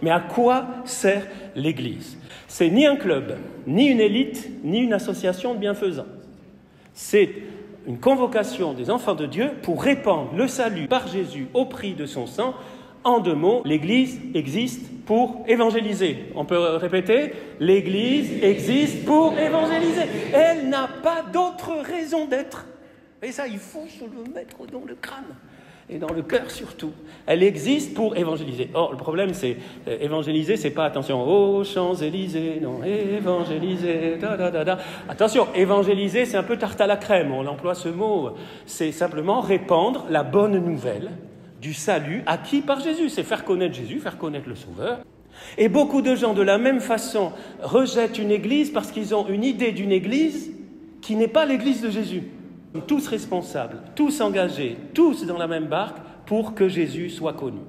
Mais à quoi sert l'Église? C'est ni un club, ni une élite, ni une association de bienfaisants. C'est une convocation des enfants de Dieu pour répandre le salut par Jésus au prix de son sang. En 2 mots, l'Église existe pour évangéliser. On peut répéter, l'Église existe pour évangéliser. Elle n'a pas d'autre raison d'être. Et ça, il faut se le mettre dans le crâne. Et dans le cœur surtout. Elle existe pour évangéliser. Or, le problème, c'est évangéliser, c'est pas, attention, aux Champs-Élysées, non, évangéliser, da, da, da, da. Attention, évangéliser, c'est un peu tarte à la crème, on emploie ce mot. C'est simplement répandre la bonne nouvelle du salut acquis par Jésus. C'est faire connaître Jésus, faire connaître le Sauveur. Et beaucoup de gens, de la même façon, rejettent une église parce qu'ils ont une idée d'une église qui n'est pas l'église de Jésus. Tous responsables, tous engagés, tous dans la même barque pour que Jésus soit connu.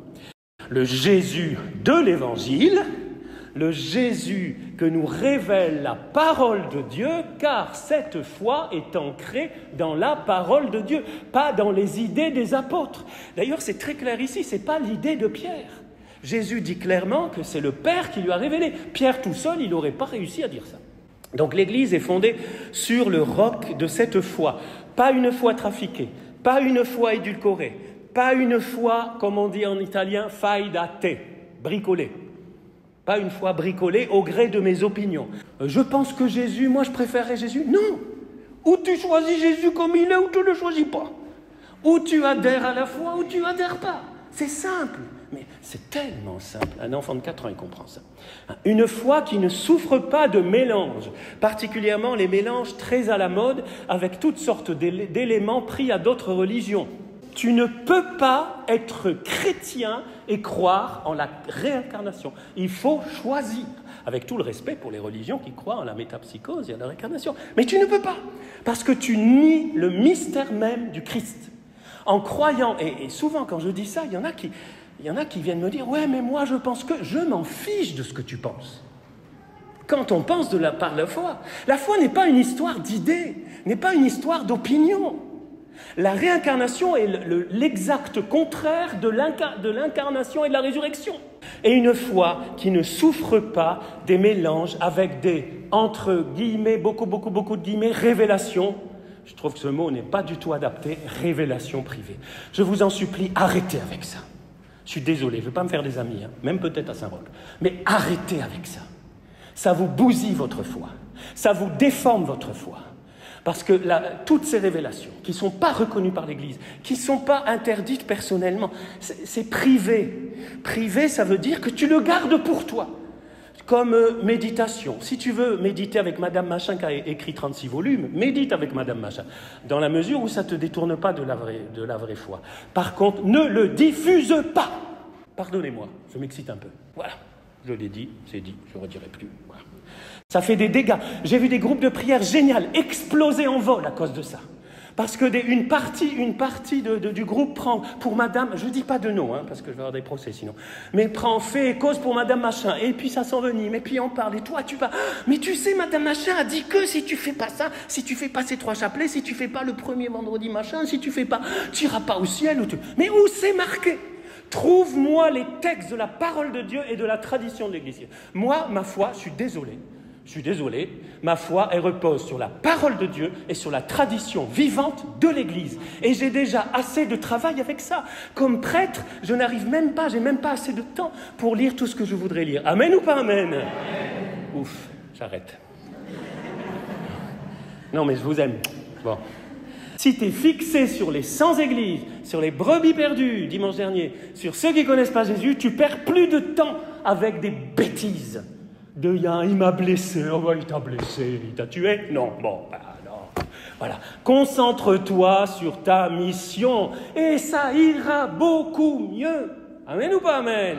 Le Jésus de l'Évangile, le Jésus que nous révèle la parole de Dieu, car cette foi est ancrée dans la parole de Dieu, pas dans les idées des apôtres. D'ailleurs, c'est très clair ici, ce n'est pas l'idée de Pierre. Jésus dit clairement que c'est le Père qui lui a révélé. Pierre tout seul, il n'aurait pas réussi à dire ça. Donc l'Église est fondée sur le roc de cette foi. Pas une foi trafiquée, pas une foi édulcorée, pas une foi, comme on dit en italien, fai da te, bricolée. Pas une foi bricolée au gré de mes opinions. Je pense que Jésus, moi je préférerais Jésus. Non. Ou tu choisis Jésus comme il est, ou tu ne le choisis pas. Ou tu adhères à la foi, ou tu adhères pas. C'est simple. Mais c'est tellement simple. Un enfant de 4 ans, il comprend ça. Une foi qui ne souffre pas de mélange, particulièrement les mélanges très à la mode, avec toutes sortes d'éléments pris à d'autres religions. Tu ne peux pas être chrétien et croire en la réincarnation. Il faut choisir, avec tout le respect pour les religions qui croient en la métapsychose et à la réincarnation. Mais tu ne peux pas, parce que tu nies le mystère même du Christ. En croyant, et souvent quand je dis ça, il y en a qui viennent me dire « Ouais, mais moi je pense que... » Je m'en fiche de ce que tu penses. Quand on pense par la foi n'est pas une histoire d'idées, n'est pas une histoire d'opinion. La réincarnation est l'exact contraire de l'incarnation et de la résurrection. Et une foi qui ne souffre pas des mélanges avec des, entre guillemets, beaucoup de guillemets, révélations. Je trouve que ce mot n'est pas du tout adapté, révélation privée. Je vous en supplie, arrêtez avec ça. Je suis désolé, je ne veux pas me faire des amis, même peut-être à Saint-Roch. Mais arrêtez avec ça. Ça vous bousille votre foi. Ça vous déforme votre foi. Parce que toutes ces révélations, qui ne sont pas reconnues par l'Église, qui ne sont pas interdites personnellement, c'est privé. Privé, ça veut dire que tu le gardes pour toi. Comme méditation. Si tu veux méditer avec Madame Machin qui a écrit 36 volumes, médite avec Madame Machin, dans la mesure où ça ne te détourne pas de la vraie foi. Par contre, ne le diffuse pas. Pardonnez-moi, je m'excite un peu. Voilà, je l'ai dit, c'est dit, je ne redirai plus. Voilà. Ça fait des dégâts. J'ai vu des groupes de prière géniales exploser en vol à cause de ça. Parce que une partie du groupe prend pour Madame, je ne dis pas de nom, parce que je vais avoir des procès sinon, mais fait et cause pour Madame Machin, et puis ça s'envenime, et puis on parle, et toi tu vas, mais tu sais, Madame Machin a dit que si tu fais pas ça, si tu fais pas ces 3 chapelets, si tu fais pas le premier vendredi machin, si tu fais pas, tu iras pas au ciel, mais où c'est marqué? Trouve-moi les textes de la parole de Dieu et de la tradition de l'Église. Moi, ma foi, je suis désolé, ma foi, elle repose sur la parole de Dieu et sur la tradition vivante de l'Église. Et j'ai déjà assez de travail avec ça. Comme prêtre, je n'arrive même pas, j'ai même pas assez de temps pour lire tout ce que je voudrais lire. Amen ou pas amen? Amen. Ouf, j'arrête. Non, mais je vous aime. Bon. Si tu es fixé sur les sans-églises, sur les brebis perdues, dimanche dernier, sur ceux qui ne connaissent pas Jésus, tu perds plus de temps avec des bêtises. Il m'a blessé, il t'a blessé, il t'a tué? Non, bon, non. Voilà. Concentre-toi sur ta mission et ça ira beaucoup mieux. Amen ou pas amen?